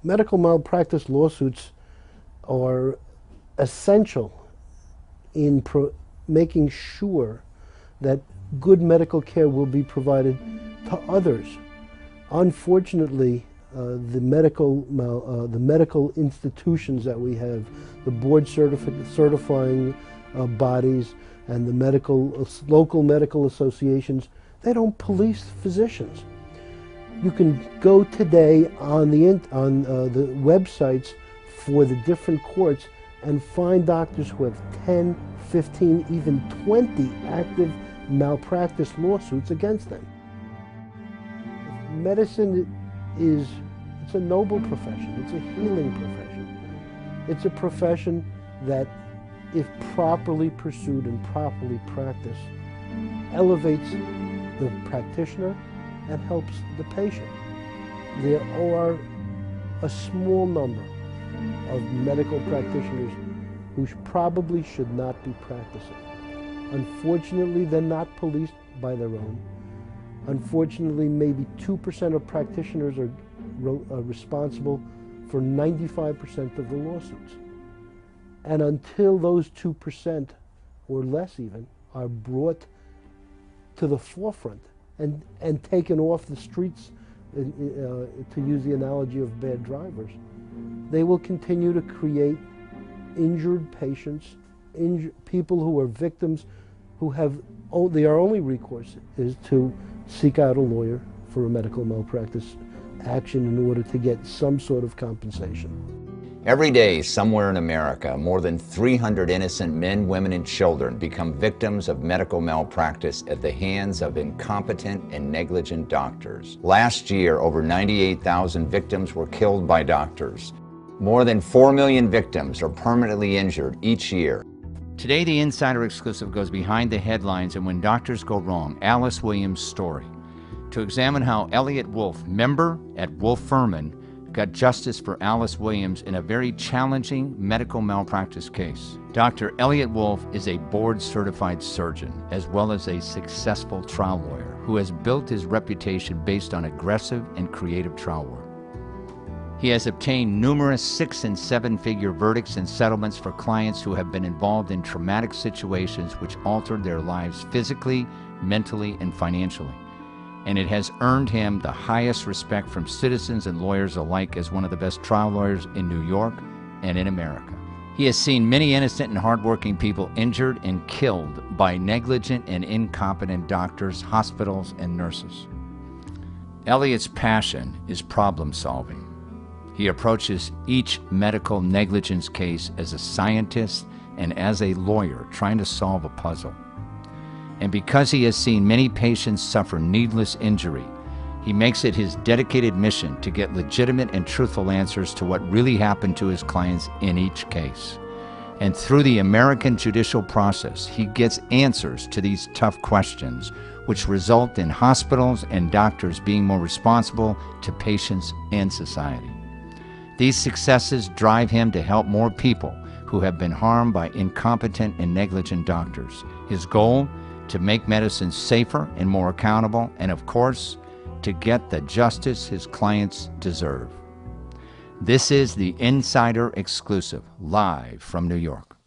medical malpractice lawsuits are essential in making sure that good medical care will be provided to others. Unfortunately, the medical institutions that we have, the board certifying bodies and the local medical associations, they don't police physicians. You can go today on the websites for the different courts and find doctors who have 10, 15, even 20 active malpractice lawsuits against them. Medicine it's a noble profession. It's a healing profession. It's a profession that, if properly pursued and properly practiced, elevates the practitioner and helps the patient. There are a small number of medical practitioners who probably should not be practicing. Unfortunately, they're not policed by their own. Unfortunately, maybe 2% of practitioners are responsible for 95% of the lawsuits. And until those 2%, or less even, are brought to the forefront and taken off the streets, to use the analogy of bad drivers, they will continue to create injured patients, people who are victims, who have their only recourse is to seek out a lawyer for a medical malpractice action in order to get some sort of compensation. Every day, somewhere in America, more than 300 innocent men, women, and children become victims of medical malpractice at the hands of incompetent and negligent doctors. Last year, over 98,000 victims were killed by doctors. More than 4 million victims are permanently injured each year. Today, the Insider Exclusive goes behind the headlines and when doctors go wrong, Alice Williams' story, to examine how Elliot Wolf, member at Wolf Fuhrman, got justice for Alice Williams in a very challenging medical malpractice case. Dr. Elliot Wolf is a board-certified surgeon as well as a successful trial lawyer who has built his reputation based on aggressive and creative trial work. He has obtained numerous 6- and 7-figure verdicts and settlements for clients who have been involved in traumatic situations which altered their lives physically, mentally, and financially. And it has earned him the highest respect from citizens and lawyers alike as one of the best trial lawyers in New York and in America. He has seen many innocent and hardworking people injured and killed by negligent and incompetent doctors, hospitals, and nurses. Elliot's passion is problem solving. He approaches each medical negligence case as a scientist and as a lawyer trying to solve a puzzle. And because he has seen many patients suffer needless injury, he makes it his dedicated mission to get legitimate and truthful answers to what really happened to his clients in each case. And through the American judicial process, he gets answers to these tough questions, which result in hospitals and doctors being more responsible to patients and society. These successes drive him to help more people who have been harmed by incompetent and negligent doctors. His goal, to make medicine safer and more accountable, and of course, to get the justice his clients deserve. This is the Insider Exclusive, live from New York.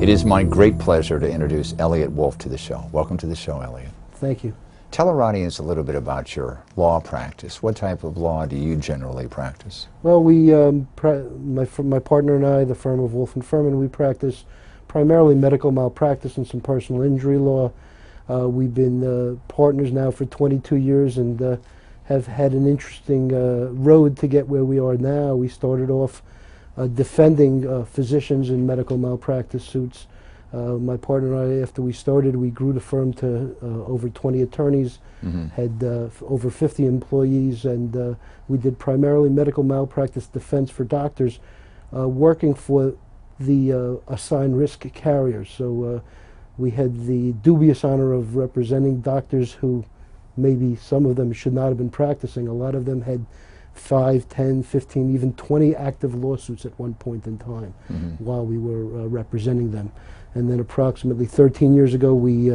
It is my great pleasure to introduce Elliot Wolf to the show. Welcome to the show, Elliot. Thank you. Tell our audience a little bit about your law practice. What type of law do you generally practice? Well, my partner and I, the firm of Wolf Fuhrman, we practice primarily medical malpractice and some personal injury law. We've been partners now for 22 years and have had an interesting road to get where we are now. We started off defending physicians in medical malpractice suits. My partner and I, after we started, we grew the firm to over 20 attorneys, had over 50 employees, and we did primarily medical malpractice defense for doctors, working for the assigned risk carriers. So we had the dubious honor of representing doctors who maybe some of them should not have been practicing. A lot of them had 5, 10, 15, even 20 active lawsuits at one point in time while we were representing them. And then approximately 13 years ago, we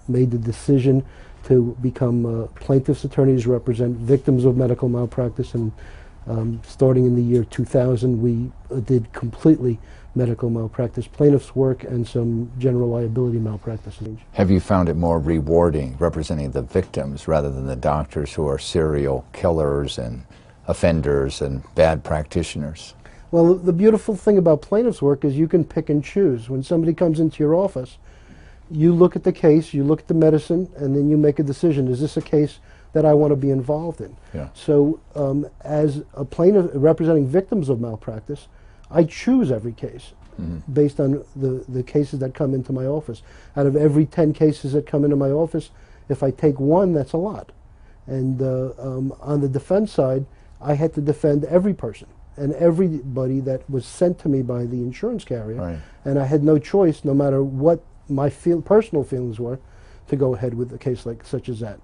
made the decision to become plaintiffs' attorneys, represent victims of medical malpractice, and starting in the year 2000, we did completely medical malpractice plaintiffs' work and some general liability malpractice. Have you found it more rewarding representing the victims rather than the doctors who are serial killers and offenders and bad practitioners? Well, the beautiful thing about plaintiff's work is you can pick and choose. When somebody comes into your office, you look at the case, you look at the medicine, and then you make a decision. Is this a case that I want to be involved in? Yeah. So as a plaintiff representing victims of malpractice, I choose every case based on the cases that come into my office. Out of every 10 cases that come into my office, if I take one, that's a lot. And on the defense side, I had to defend every person and everybody that was sent to me by the insurance carrier. Right. And I had no choice, no matter what my personal feelings were, to go ahead with a case such as that.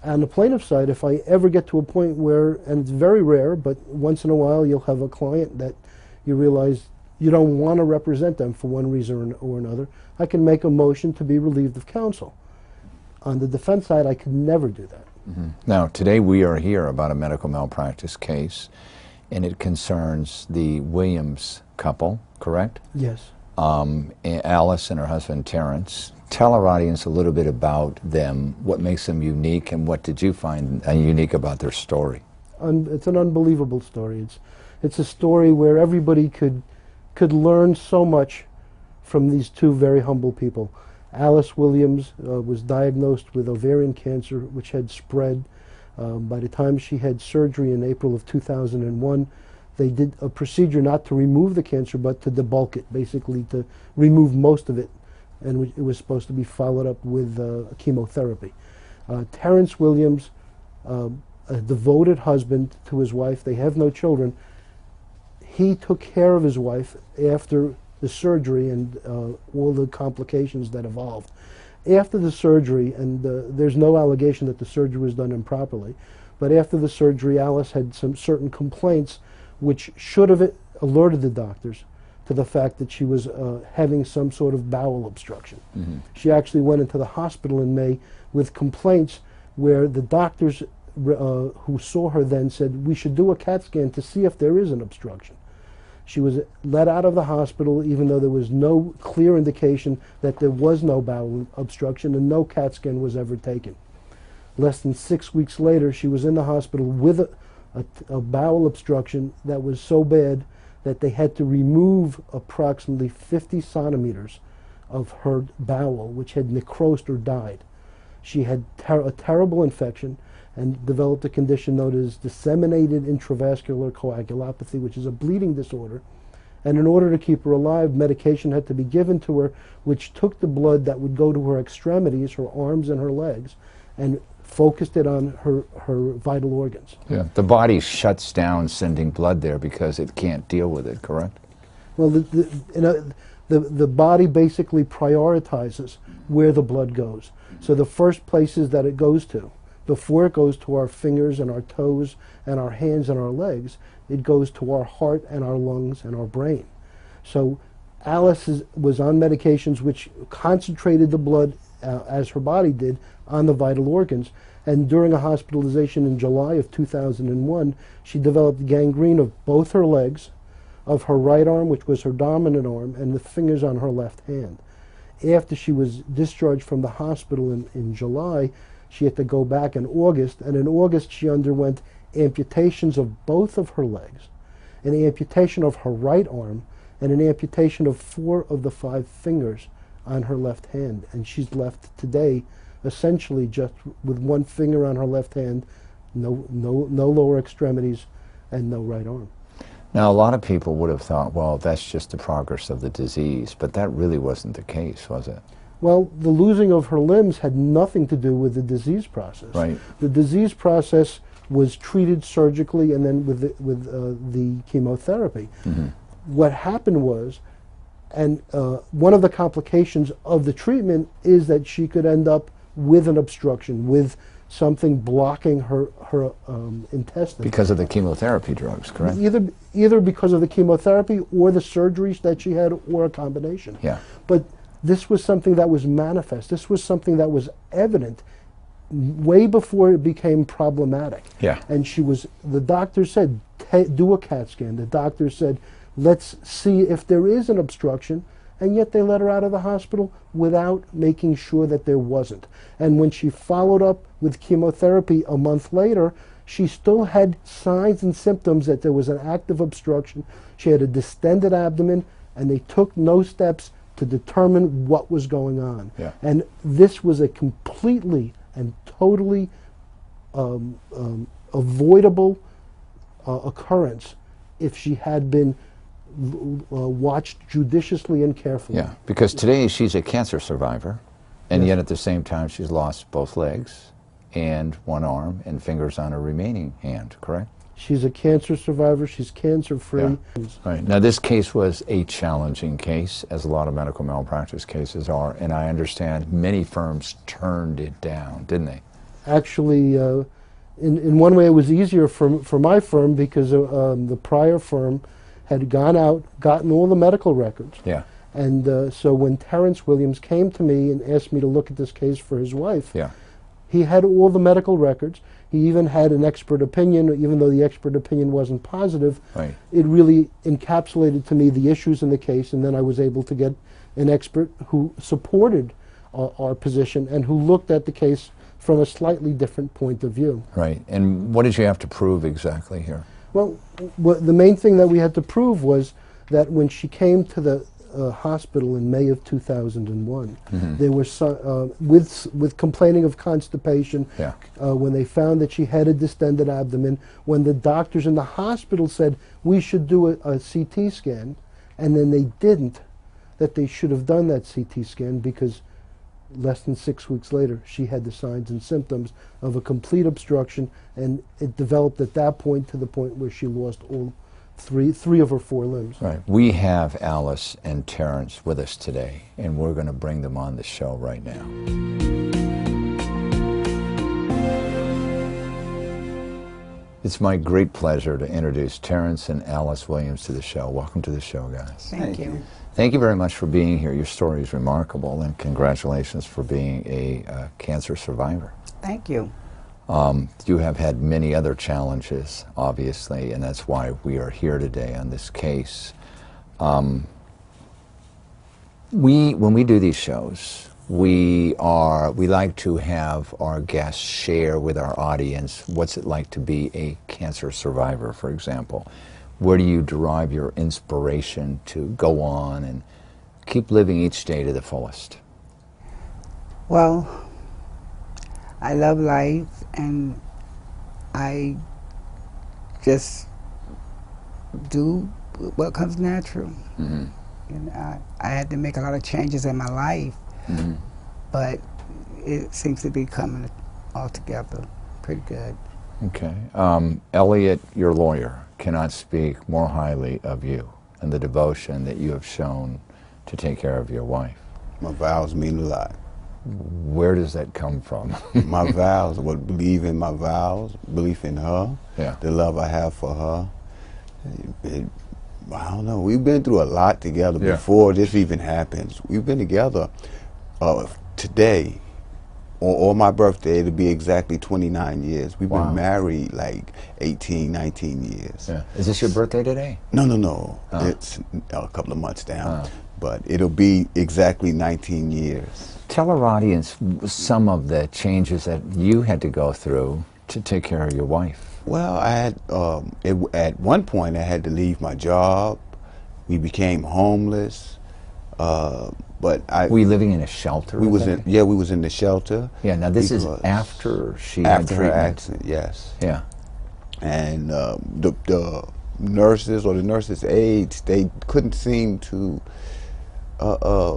On the plaintiff side, if I ever get to a point where, and it's very rare, but once in a while you'll have a client that you realize you don't want to represent them for one reason or another, I can make a motion to be relieved of counsel. On the defense side, I could never do that. Now, today we are here about a medical malpractice case, and it concerns the Williams couple, correct? Yes. Alice and her husband, Terrence. Tell our audience a little bit about them, what makes them unique, and what did you find unique about their story? It's an unbelievable story. It's a story where everybody could learn so much from these two very humble people. Alice Williams was diagnosed with ovarian cancer, which had spread. By the time she had surgery in April of 2001, they did a procedure not to remove the cancer, but to debulk it, basically to remove most of it. And it was supposed to be followed up with chemotherapy. Terrence Williams, a devoted husband to his wife, they have no children. He took care of his wife after the surgery and all the complications that evolved. After the surgery, and there's no allegation that the surgery was done improperly, but after the surgery, Alice had some certain complaints which should have alerted the doctors to the fact that she was having some sort of bowel obstruction. She actually went into the hospital in May with complaints where the doctors who saw her then said, we should do a CAT scan to see if there is an obstruction. She was let out of the hospital even though there was no clear indication that there was no bowel obstruction, and no CAT scan was ever taken. Less than 6 weeks later, she was in the hospital with a bowel obstruction that was so bad that they had to remove approximately 50 centimeters of her bowel, which had necrosed or died. She had a terrible infection and developed a condition known as disseminated intravascular coagulopathy, which is a bleeding disorder. And in order to keep her alive, medication had to be given to her, which took the blood that would go to her extremities, her arms and her legs, and focused it on her vital organs. Yeah. The body shuts down sending blood there because it can't deal with it, correct? Well, the body basically prioritizes where the blood goes. So the first places that it goes to, before it goes to our fingers and our toes and our hands and our legs, it goes to our heart and our lungs and our brain. So Alice was on medications which concentrated the blood, as her body did, on the vital organs. And during a hospitalization in July of 2001, she developed gangrene of both her legs, of her right arm, which was her dominant arm, and the fingers on her left hand. After she was discharged from the hospital in July, she had to go back in August, and in August she underwent amputations of both of her legs, an amputation of her right arm, and an amputation of 4 of the 5 fingers on her left hand. And she's left today essentially just with 1 finger on her left hand, no lower extremities, and no right arm. Now, a lot of people would have thought, well, that's just the progress of the disease, but that really wasn't the case, was it? Well, the losing of her limbs had nothing to do with the disease process. Right. The disease process was treated surgically and then with the chemotherapy. What happened was And one of the complications of the treatment is that she could end up with an obstruction, with something blocking her intestine. Because of the chemotherapy drugs, correct? Either because of the chemotherapy or the surgeries that she had, or a combination. Yeah. But this was something that was manifest. This was something that was evident way before it became problematic. Yeah. And the doctor said, do a CAT scan. The doctor said, let's see if there is an obstruction, and yet they let her out of the hospital without making sure that there wasn't. And when she followed up with chemotherapy a month later, she still had signs and symptoms that there was an active obstruction. She had a distended abdomen, and they took no steps to determine what was going on. Yeah. And this was a completely and totally avoidable occurrence if she had been watched judiciously and carefully. Yeah, because today she's a cancer survivor, and yet at the same time she's lost both legs and one arm and fingers on her remaining hand, correct? She's a cancer survivor. She's cancer-free. Yeah. Right. Now, this case was a challenging case, as a lot of medical malpractice cases are, and I understand many firms turned it down, didn't they? Actually, in one way it was easier for my firm, because the prior firm had gone out, gotten all the medical records. Yeah. And so when Terrence Williams came to me and asked me to look at this case for his wife, Yeah. he had all the medical records. He even had an expert opinion, even though the expert opinion wasn't positive. Right. It really encapsulated to me the issues in the case, and then I was able to get an expert who supported our position and who looked at the case from a slightly different point of view. Right. And what did you have to prove exactly here? Well, the main thing that we had to prove was that when she came to the hospital in May of 2001, there were with complaining of constipation. Yeah. When they found that she had a distended abdomen, when the doctors in the hospital said we should do a CT scan, and then they didn't, that they should have done that CT scan, because less than 6 weeks later she had the signs and symptoms of a complete obstruction, and it developed at that point to the point where she lost all three of her 4 limbs. Right. We have Alice and Terrence with us today, and we're going to bring them on the show right now. It's my great pleasure to introduce Terrence and Alice Williams to the show. Welcome to the show, guys. Thank you. Thank you very much for being here. Your story is remarkable, and congratulations for being a cancer survivor. Thank you. You have had many other challenges, obviously, and that's why we are here today on this case. When we do these shows, we like to have our guests share with our audience what's it like to be a cancer survivor, for example. Where do you derive your inspiration to go on and keep living each day to the fullest? Well, I love life, and I just do what comes natural. And I had to make a lot of changes in my life, but it seems to be coming all together pretty good. Okay. Elliot, your lawyer, cannot speak more highly of you and the devotion that you have shown to take care of your wife. My vows mean a lot. Where does that come from? My vows, what believe in my vows, belief in her, Yeah. the love I have for her. I don't know, we've been through a lot together before this even happens. We've been together today, on my birthday, it'll be exactly 29 years. We've been married like 18, 19 years. Yeah. Is this your birthday today? No. It's a couple of months down. But it'll be exactly 19 years. Tell our audience some of the changes that you had to go through to take care of your wife. Well, I had at one point I had to leave my job. We became homeless. But were you living in a shelter? We was in the shelter. Yeah. Now this is after she after had her treatment. accident. Yes. Yeah. And the nurses or the nurses' aides, they couldn't seem to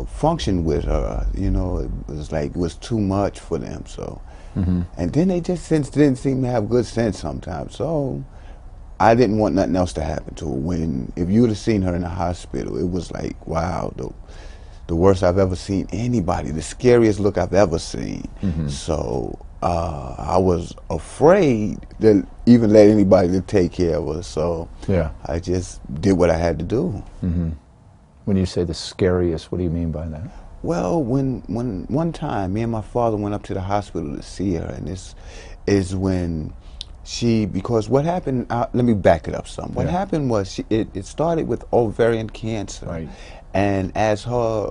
function with her. You know, it was like it was too much for them. So, and then they just didn't seem to have good sense sometimes. So, I didn't want nothing else to happen to her. If you would have seen her in the hospital, it was like, wow, the worst I've ever seen anybody, the scariest look I've ever seen. So I was afraid to even let anybody to take care of her. So I just did what I had to do. When you say the scariest, what do you mean by that? Well, when one time me and my father went up to the hospital to see her, and this is when because what happened, let me back it up some. What happened was it started with ovarian cancer. Right. And as her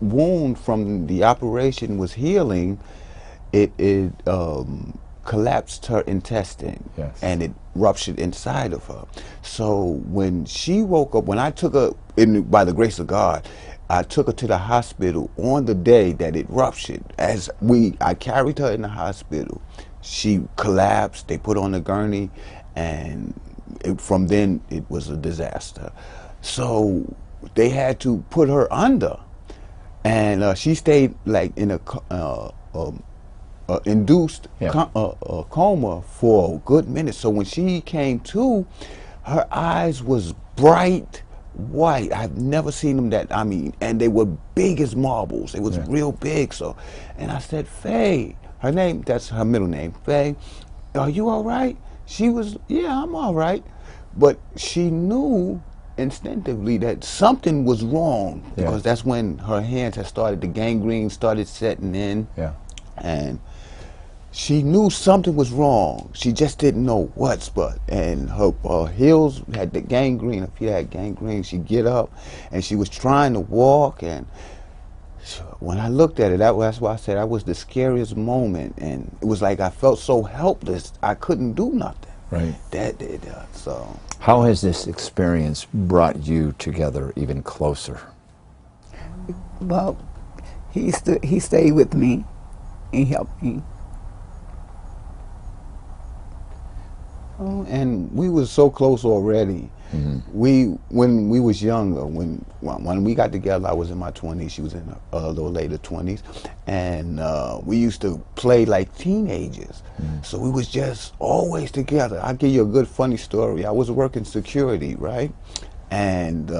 wound from the operation was healing, it collapsed her intestine. Yes. And it ruptured inside of her. So when she woke up, when I took her, by the grace of God, I took her to the hospital on the day that it ruptured. I carried her in the hospital. She collapsed, they put on a gurney, and from then it was a disaster. So they had to put her under, and she stayed like in a induced coma for a good minute. So when she came to, her eyes was bright white. I've never seen them that, I mean, and they were big as marbles. It was real big. So, and I said, Faye, her name, that's her middle name, Faye, are you all right? She was, yeah, I'm all right. But she knew instinctively that something was wrong, because that's when her hands had started, the gangrene started setting in. And she knew something was wrong. She just didn't know and her heels had the gangrene, her feet had gangrene. She'd get up and she was trying to walk, and when I looked at it, that's why I said that was the scariest moment, and it was like I felt so helpless, I couldn't do nothing. Right. That did, so. How has this experience brought you together even closer? Well, he stayed with me. He helped me. Oh, and we was so close already. When we was younger, when we got together, I was in my 20s, she was in a little later 20s, and we used to play like teenagers. So we was just always together. I'll give you a good funny story. I was working security, right? And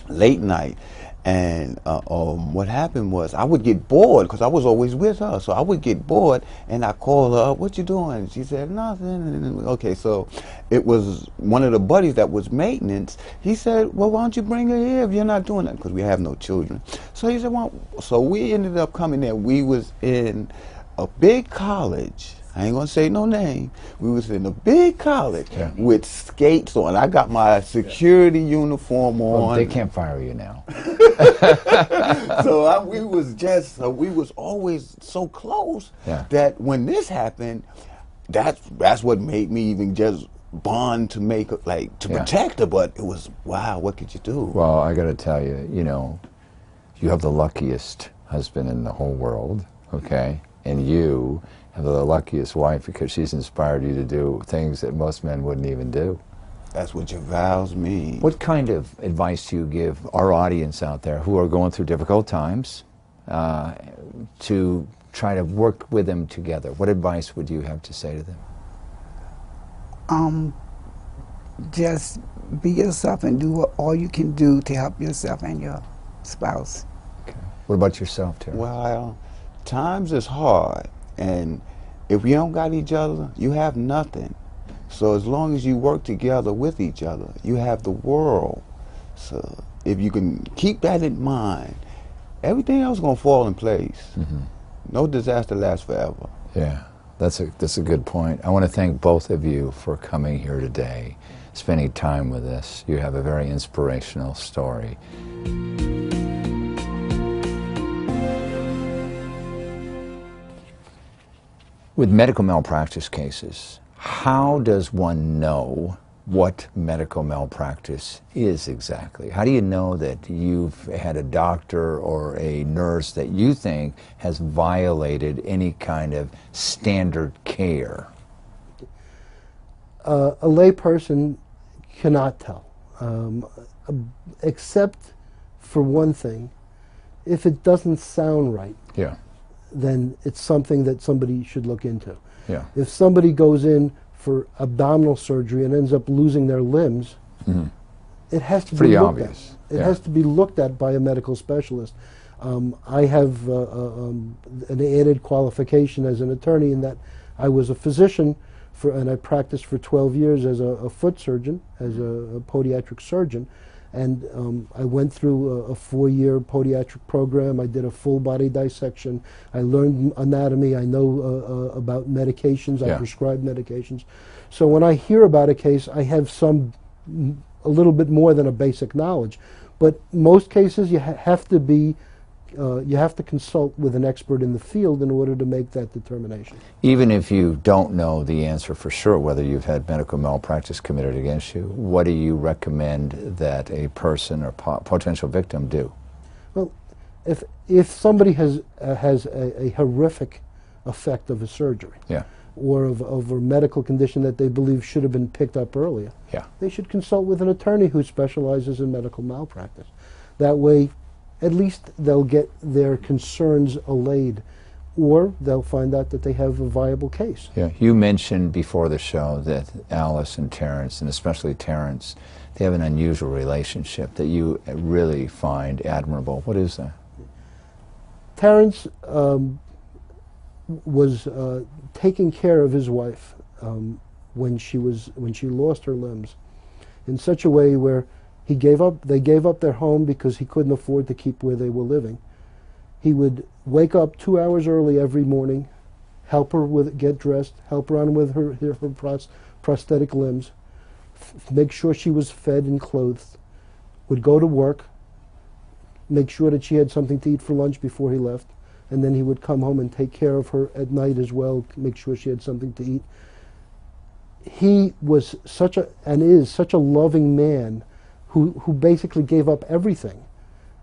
late night, and what happened was I would get bored because I was always with her. So I would get bored and I call her up, what you doing? She said, nothing. Okay, so it was one of the buddies that was maintenance. He said, well, why don't you bring her here if you're not doing that? Because we have no children. So he said, well, so we ended up coming there. We was in a big college. I ain't gonna say no name. We was in a big college with skates on. I got my security uniform on. Well, they can't fire you now. So we was always so close that when this happened, that's what made me even just bond to make to protect her. But it was, wow, what could you do? Well, I got to tell you, you have the luckiest husband in the whole world, okay? And you have the luckiest wife because she's inspired you to do things that most men wouldn't even do. That's what your vows mean. What kind of advice do you give our audience out there who are going through difficult times to try to work with them together? What advice would you have to say to them? Just be yourself and do all you can do to help yourself and your spouse. Okay. What about yourself, Terry? Well, times is hard, and if you don't got each other, you have nothing. So as long as you work together with each other, you have the world. So if you can keep that in mind, everything else is gonna fall in place. No disaster lasts forever. Yeah, that's a good point. I want to thank both of you for coming here today, spending time with us. You have a very inspirational story. With medical malpractice cases, how does one know what medical malpractice is exactly? How do you know that you've had a doctor or a nurse that you think has violated any kind of standard care? A layperson cannot tell, except for one thing: if it doesn't sound right, Yeah. then it's something that somebody should look into. Yeah. If somebody goes in for abdominal surgery and ends up losing their limbs, it has to Pretty be looked obvious. at. It has to be looked at by a medical specialist. I have an added qualification as an attorney in that I was a physician and I practiced for 12 years as a foot surgeon, as a podiatric surgeon. And I went through a 4-year podiatric program. I did a full body dissection. I learned anatomy. I know about medications. I prescribe medications. So when I hear about a case, I have a little bit more than a basic knowledge. But most cases, you have to be you have to consult with an expert in the field in order to make that determination. Even if you don't know the answer for sure, whether you've had medical malpractice committed against you, what do you recommend that a person or potential victim do? Well, if somebody has a horrific effect of a surgery, or of a medical condition that they believe should have been picked up earlier, they should consult with an attorney who specializes in medical malpractice. That way, at least they'll get their concerns allayed, or they'll find out that they have a viable case. You mentioned before the show that Alice and Terrence, and especially Terrence, they have an unusual relationship that you really find admirable. What is that? Terrence was taking care of his wife when she lost her limbs in such a way where they gave up their home because he couldn't afford to keep where they were living. He would wake up 2 hours early every morning, help her get dressed, help her on with her prosthetic limbs, make sure she was fed and clothed, would go to work, make sure that she had something to eat for lunch before he left, and then he would come home and take care of her at night as well, make sure she had something to eat. He was is such a loving man who basically gave up everything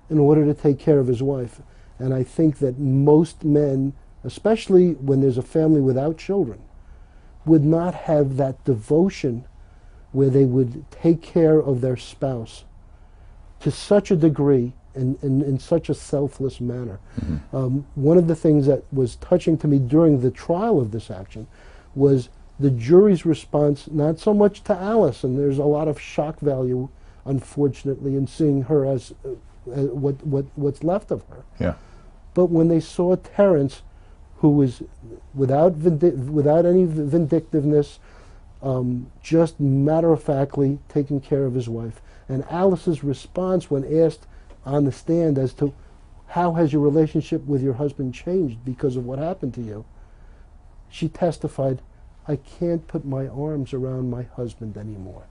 in order to take care of his wife. And I think that most men, especially when there's a family without children, would not have that devotion where they would take care of their spouse to such a degree and in such a selfless manner. One of the things that was touching to me during the trial of this action was the jury's response, not so much to Alice, and there's a lot of shock value, unfortunately, in seeing her as what's left of her. But when they saw Terrence, who was without any vindictiveness, just matter-of-factly taking care of his wife, and Alice's response when asked on the stand as to how has your relationship with your husband changed because of what happened to you, she testified, I can't put my arms around my husband anymore.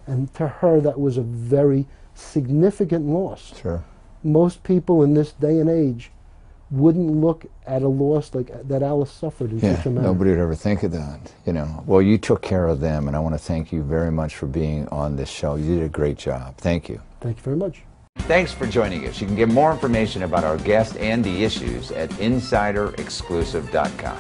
And to her, that was a very significant loss. Most people in this day and age wouldn't look at a loss like that Alice suffered in such a manner. Nobody would ever think of that, you know. Well, you took care of them, and I want to thank you very much for being on this show. You did a great job. Thank you. Thank you very much. Thanks for joining us. You can get more information about our guest and the issues at insiderexclusive.com.